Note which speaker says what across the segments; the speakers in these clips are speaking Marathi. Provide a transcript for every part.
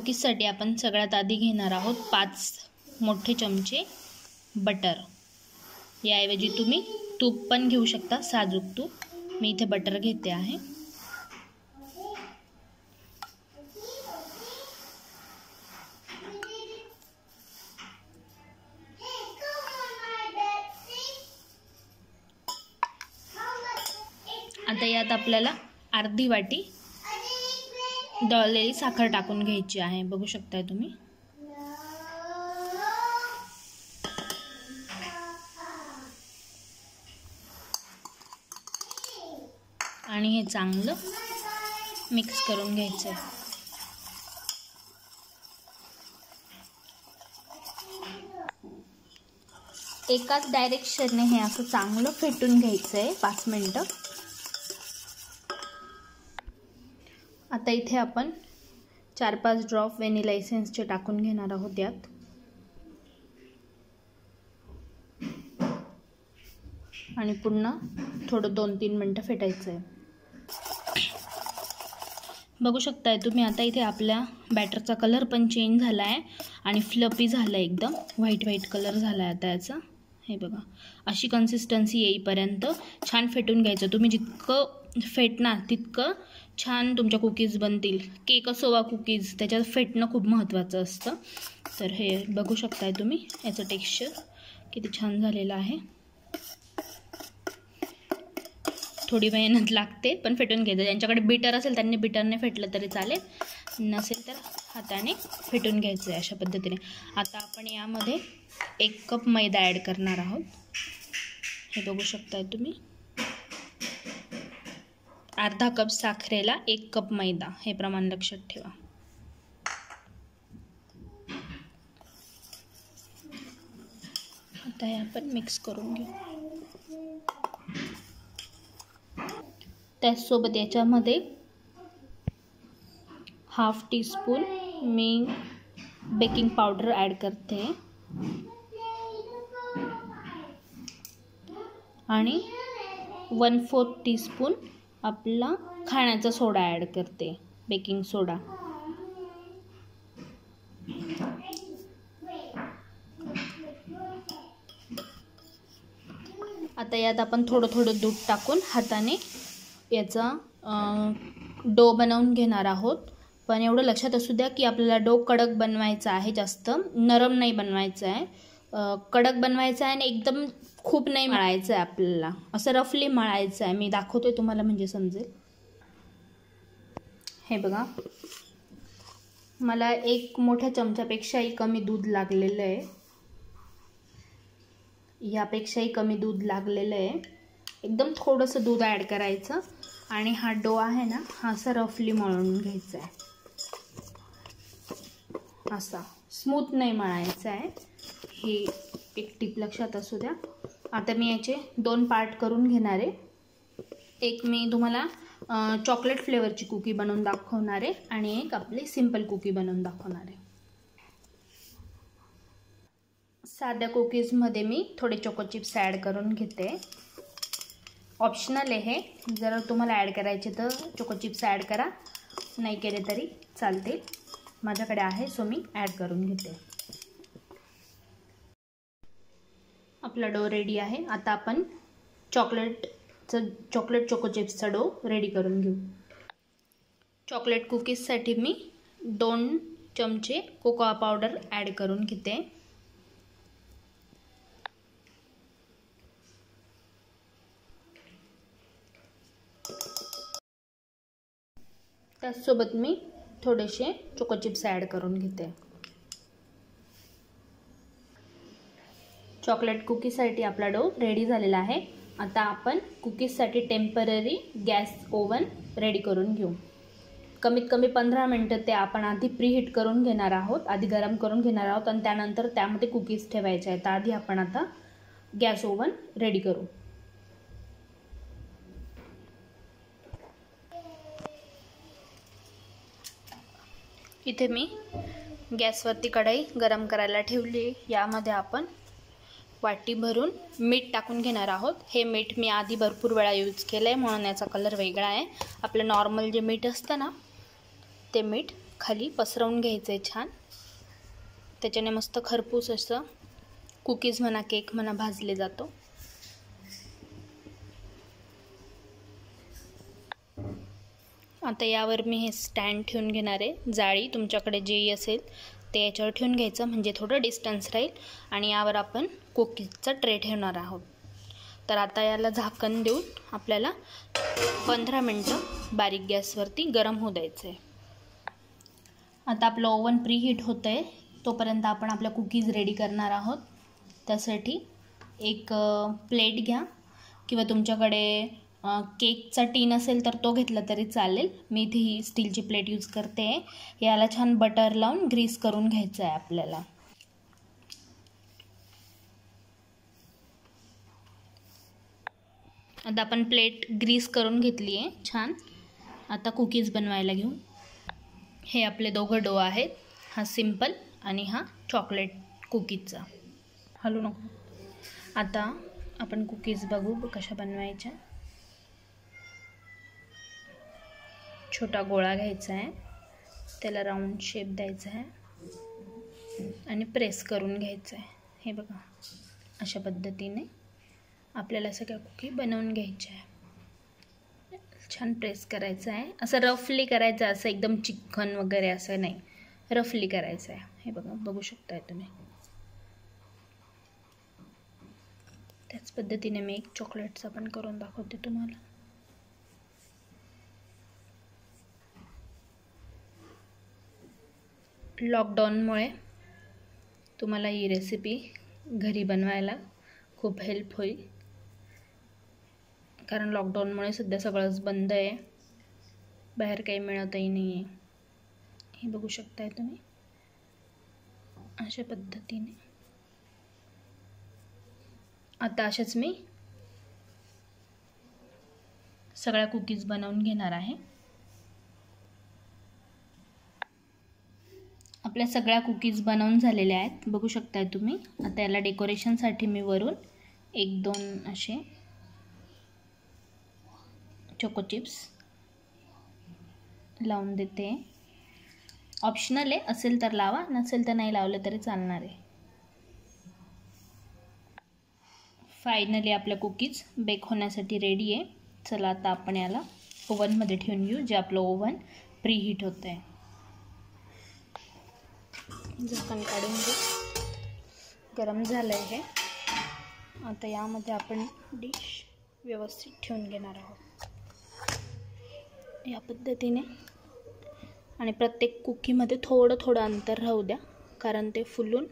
Speaker 1: कुकीजसाठी आपण सगळ्यात आधी घेणार आहोत 5 मोठे चमचे बटर। याऐवजी तुम्ही तूप पण घेऊ शकता, साजूक तूप। मी इथे बटर घेते आहे। आता यात आपल्याला अर्धी वाटी दळलेली साखर टाकून घ्यायची आहे, बघू शकताय तुम्ही। आणि हे चांगलं मिक्स करून घ्यायचं आहे। एकाच डायरेक्शनने हे असं चांगलं फेटून घ्यायचं आहे 5 मिनिटं। आता इथे आपण 4-5 ड्रॉप व्हॅनिला एसेन्सचे टाकून घेणार आहोत यात। आणि पुन्हा थोडं 2-3 मिनिटं फेटायचं आहे। बघू शकताय तुम्ही आता इथे आपल्या बॅटरचा कलर पण चेंज झाला आहे आणि फ्लफी झाला आहे, एकदम व्हाईट कलर झाला आहे आता याचा। हे बघा, अशी कन्सिस्टन्सी येईपर्यंत छान फेटून घ्यायचं। तुम्ही जितकं फेटणार तितकं छान तुमच्या कुकीज बनतील। केक असो वा कुकीज, त्याच्यात फेटणं खूप महत्त्वाचं असतं। तर हे बघू शकताय तुम्ही, याचं टेक्स्चर किती छान झालेलं आहे। थोडी मेहनत लागते पण फेटून घ्यायचं। ज्यांच्याकडे बीटर असेल त्यांनी बीटरने फेटलं तरी चालेल, नसेल तर हाताने फेटून घ्यायचं आहे अशा पद्धतीने। आता आपण यामध्ये 1 कप मैदा ॲड करणार आहोत। हे बघू शकताय तुम्ही, अर्धा कप साखरेला 1 कप मैदा, हे प्रमाण लक्षात ठेवा। आता हे आपण मिक्स करून घेऊ। त्याचसोबत याच्यामध्ये ½ टीस्पून मी बेकिंग पावडर ॲड करते आणि 1/4 टीस्पून आपला खाण्याचा सोडा ॲड करते, बेकिंग सोडा। आता यात आपण थोडं दूध टाकून हाताने याचा डो बनवून घेणार आहोत। पण एवढं लक्षात असू द्या की आपल्याला डो कडक बनवायचा आहे, जास्त नरम नाही बनवायचा आहे। कडक बनवायचा आहे आणि एकदम खूप नाही मळायचं आहे आपल्याला, असं रफली मळायचं आहे। मी दाखवते तुम्हाला म्हणजे समजेल। हे बघा, मला 1 मोठ्या चमच्यापेक्षाही कमी दूध लागलेलं आहे, यापेक्षाही कमी दूध लागलेलं आहे। एकदम थोडंसं दूध ॲड करायचं आणि हा डो आहे ना, हा असा रफली मळून घ्यायचा आहे। असा स्मूथ नाही मळायचा आहे, ही एक टिप लक्षात असू द्या। आता मी याचे 2 पार्ट करून घेणार आहे। एक मी तुम्हाला चॉकलेट फ्लेवरची कुकी बनवून दाखवणार आहे आणि एक आपली सिंपल कुकी बनवून दाखवणार आहे। साध्या कुकीजमध्ये मी थोडे चोको चिप्स ॲड करून घेते, ऑप्शनल आहे। जर तुम्हाला ॲड करायचे तर चोको चिप्स ॲड करा, नाही केले तरी चालते। माझ्याकडे आहे सो मी ॲड करून घेते। आपला डो रेडी आहे। आता आपण चॉकलेट चोको चिप्सचा डो रेडी करून घेऊ। चॉकलेट कुकीजसाठी मी 2 चमचे कोकोआ पावडर ॲड करून घेते। त्यासोबत मी थोडेसे चोको चिप्स ॲड करून घेते। चॉकलेट कुकीजसाठी आपला डो रेडी झालेला आहे। आता आपण कुकीजसाठी टेम्पररी गॅस ओव्हन रेडी करून घेऊ। कमीत कमी 15 मिनिटं ते आपण आधी प्रीहीट करून घेणार आहोत, आधी गरम करून घेणार आहोत आणि त्यानंतर त्यामध्ये कुकीज ठेवायचे आहेत। आधी आपण आता गॅस ओव्हन रेडी करू। इथे मी गॅसवरती कढई गरम करायला ठेवली। यामध्ये आपण वाटी भरून मीठ टाकून घेणार आहोत। हे मीठ मी आधी भरपूर वेळा यूज केलं आहे म्हणून याचा कलर वेगळा आहे। आपलं नॉर्मल जे मीठ असतं ना ते मीठ खाली पसरवून घ्यायचं आहे छान. त्याच्याने मस्त खरपूस असं कुकीज म्हणा केक म्हणा भाजले जातो. आता यावर मी हे स्टँड ठेवून घेणार आहे. जाळी तुमच्याकडे जे असेल ते याच्यावर ठेवून घ्यायचं म्हणजे थोडं डिस्टन्स राहील. आणि यावर आपण कुकीजचा ट्रे ठेवणार आहोत. तर आता याला झाकण देऊन आपल्याला 15 मिनटं बारीक गॅसवरती गरम होऊ द्यायचं आहे. आता आपलं ओव्हन प्रीहीट होतं आहे, तोपर्यंत आपण आपल्या कुकीज रेडी करणार आहोत. त्यासाठी एक प्लेट घ्या किंवा तुमच्याकडे केकचा टीन असेल तर तो घेतला तरी चालेल. मी इथे ही स्टीलची प्लेट यूज करते. याला छान बटर लावून ग्रीस करून घ्यायचं आहे आपल्याला. आता आपण प्लेट ग्रीस करून घेतली आहे छान. आता कुकीज बनवायला घेऊ. हे आपले दोघं डो आहेत, हा सिंपल आणि हा चॉकलेट कुकीजचा. हलू नको. आता आपण कुकीज बघू कशा बनवायच्या. छोटा गोळा घ्यायचा आहे, त्याला राऊंड शेप द्यायचा आहे आणि प्रेस करून घ्यायचं आहे. हे बघा अशा पद्धतीने आपल्याला सगळ्या कुकी बनवून घ्यायच्या आहे. छान प्रेस करायचं आहे. असं रफली करायचं, असं एकदम चिकन वगैरे असं नाही, रफली करायचं आहे. हे बघा बघू शकताय तुम्ही. त्याच पद्धतीने मी एक चॉकलेटचा पण करून दाखवते तुम्हाला. लॉकडाऊनमुळे तुम्हाला ही रेसिपी घरी बनवायला खूप हेल्प होईल. कारण लॉकडाऊनमुळे सध्या सगळंच बंद आहे, बाहेर काही मिळतही नाही आहे. हे बघू शकताय तुम्ही अशा पद्धतीने. आता अशाच मी सगळ्या कुकीज बनवून घेणार आहे. आपल्या सगळ्या कुकीज बनवून झालेल्या आहेत, बघू शकताय तुम्ही. आता याला डेकोरेशनसाठी मी वरून 1-2 असे चोको चिप्स लावून देते. ऑप्शनल आहे, असेल तर लावा, नसेल तर नाही लावलं तरी चालणार आहे. फायनली आपल्या कुकीज बेक होण्यासाठी रेडी आहे. चला आता आपण याला ओव्हनमध्ये ठेवून घेऊ, जे आपलं ओव्हन प्रीहीट होतं आहे. झाकण काढून घेऊ. गरम झालं आहे हे. आता यामध्ये आपण डिश व्यवस्थित ठेवून घेणार आहोत या पद्धतीने. आणि प्रत्येक कुकीमध्ये थोडं थोडं अंतर राहू द्या, कारण ते फुलून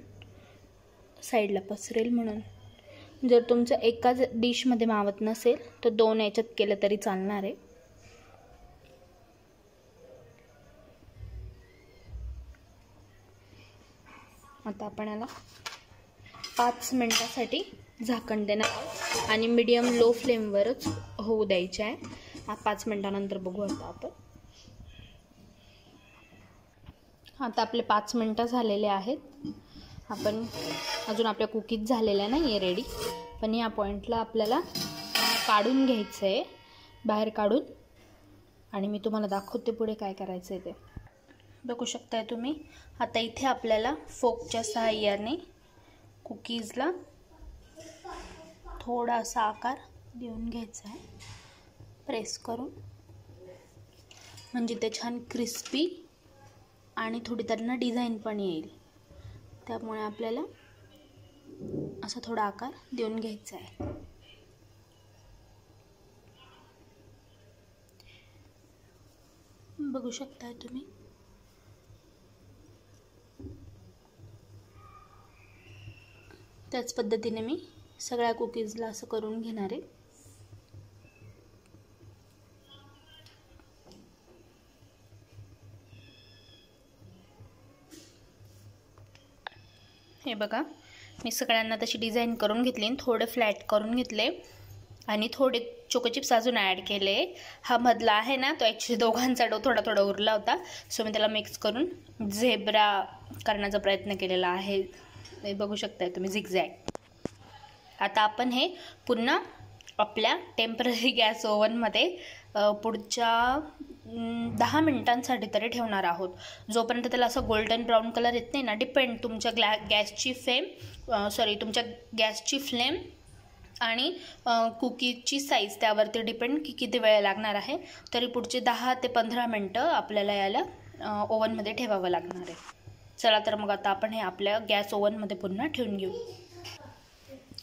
Speaker 1: साईडला पसरेल म्हणून. जर तुमचं एकाच डिशमध्ये मावत नसेल तर 2 याच्यात केलं तरी चालणार आहे. आता आपण याला 5 मिनिटासाठी झाकण देणार आहोत आणि मीडियम लो फ्लेमवरच होऊ द्यायचे आहे. 5 मिनिटानंतर बघू आता आपण. आता आपले 5 मिनिटं झालेले आहेत. आपण अजून आपल्या कुकीज झालेल्या नाही आहे रेडी, पण या पॉईंटला आपल्याला काढून घ्यायचं आहे, बाहेर काढून. आणि मी तुम्हाला दाखवते पुढे काय करायचं आहे ते. बघू शकताय तुम्ही. आता इथे आपल्याला फोकच्या सहाय्याने कुकीजला थोडा असा आकार देऊन घ्यायचा आहे, प्रेस करून, म्हणजे ते छान क्रिस्पी आणि थोडी त्यांना डिझाईन पण येईल. त्यामुळे आपल्याला असा थोडा आकार देऊन घ्यायचा आहे. बघू शकताय तुम्ही. त्याच पद्धतीने मी सगळ्या कुकीजला असं करून घेणार आहे. हे बघा, मी सगळ्यांना तशी डिझाईन करून घेतली, थोडे फ्लॅट करून घेतले आणि थोडे चोको चिप्स अजून ॲड केले. हा मधला आहे ना, तो ॲक्च्युली दोघांचा डो थोडा थोडा उरला होता, सो मी त्याला मिक्स करून झेब्रा करण्याचा प्रयत्न केलेला आहे. हे बघू शकताय तुम्ही, झिगझॅग. आता आपण हे पुन्हा आपल्या टेम्पररी गॅस ओव्हनमध्ये पुढच्या 10 मिनिटांसाठी तरी ठेवणार आहोत. जोपर्यंत त्याला असं गोल्डन ब्राऊन कलर येत नाही ना, डिपेंड तुमच्या तुमच्या गॅसची फ्लेम आणि कुकीजची साईज त्यावरती डिपेंड की किती वेळ लागणार आहे. तरी पुढचे 10 ते 15 मिनटं आपल्याला याला ओव्हनमध्ये ठेवावं लागणार आहे. चला तर मग आता आपण हे आपल्या गॅस ओव्हनमध्ये पुन्हा ठेवून घेऊ.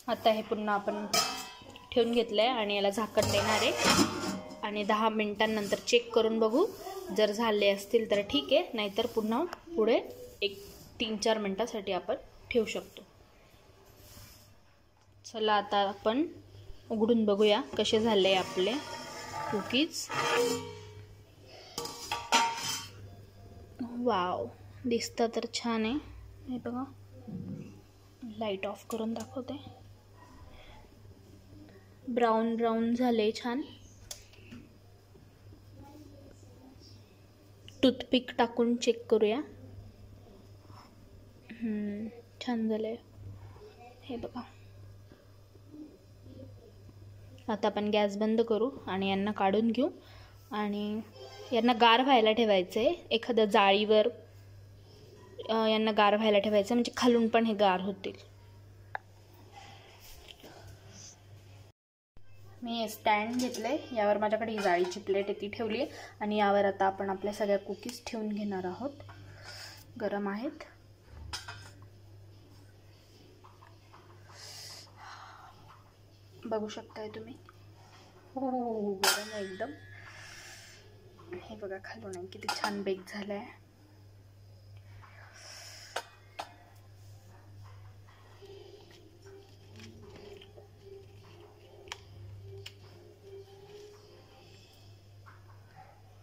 Speaker 1: आता हे पुन्हा आपण ठेवून घेतलं आहे आणि याला झाकण देणार आहे आणि 10 मिनिटांनंतर चेक करून बघू. जर झाले असतील तर ठीक आहे, नाहीतर पुन्हा पुढे 3-4 मिनटासाठी आपण ठेवू शकतो. चला आता आपण उघडून बघूया कसे झाले आपले कुकीज. वाव, दिसतं तर छान आहे. हे बघा, लाईट ऑफ करून दाखवते. ब्राऊन ब्राऊन झाले छान. टूथपिक टाकून चेक करूया. छान झाले. हे बघा. आता आपण गॅस बंद करू आणि यांना काढून घेऊ आणि यांना गार व्हायला ठेवायचं आहे. एखाद्या जाळीवर यांना गार व्हायला ठेवायचं, म्हणजे खालून पण हे गार होतील. मी स्टँड घेतले, यावर माझ्याकडे ही जाळीची प्लेट आहे ती ठेवली आहे आणि यावर आता आपण आपल्या सगळ्या कुकीज ठेवून घेणार आहोत. गरम आहेत. बघू शकताय तुम्ही. हो, गरम आहे एकदम. हे बघा खालून किती छान बेक झालंय.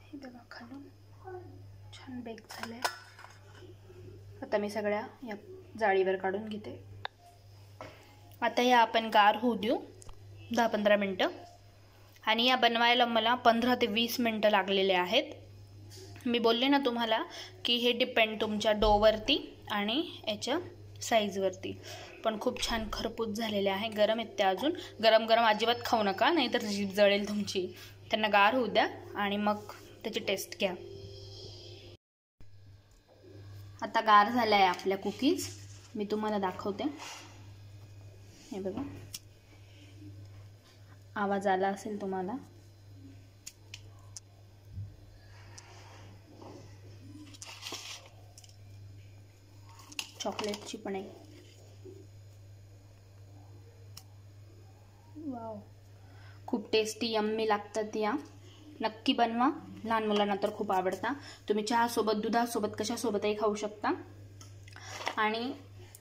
Speaker 1: हे बघा खालून छान बेक झालंय. आता मी सगळ्या या जाळीवर काढून घेते. आता या आपण गार होऊ देऊ 10-15 मिनटं. आणि या बनवायला मला 15 ते 20 मिनटं लागलेले आहेत. मी बोलले ना तुम्हाला की हे डिपेंड तुमच्या डोवरती आणि याच्या साईजवरती. पण खूप छान खरपूस झालेले आहे. गरम आहेत ते अजून. गरम गरम अजिबात खाऊ नका, नाहीतर जीभ जळेल तुमची. त्यांना गार होऊ द्या आणि मग त्याची टेस्ट घ्या. आता गार झाल्या आहे आपल्या कुकीज. मी तुम्हाला दाखवते. हे बघा, आवाज आला असेल तुम्हाला. चॉकलेटची पण आहे. वाव, खूप टेस्टी यम्मी लागतात या. नक्की बनवा. लहान मुलांना तर खूप आवडता. तुम्ही चहासोबत, दुधासोबत, कशासोबतही खाऊ शकता. आणि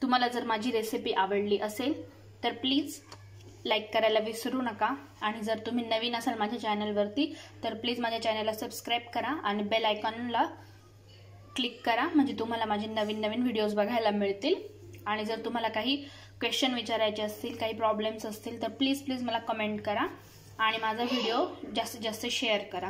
Speaker 1: तुम्हाला जर माझी रेसिपी आवडली असेल तर प्लीज लाईक करायला विसरू नका. आणि जर तुम्ही नवीन असाल माझ्या चॅनलवरती तर प्लीज माझ्या चॅनलला सबस्क्राईब करा आणि बेल आयकॉनला क्लिक करा, म्हणजे तुम्हाला माझे नवीन नवीन व्हिडिओज बघायला मिळतील. आणि जर तुम्हाला काही क्वेश्चन विचारायचे असतील, काही प्रॉब्लेम्स असतील तर प्लीज मला कमेंट करा आणि माझा व्हिडिओ जास्तीत जास्त शेअर करा.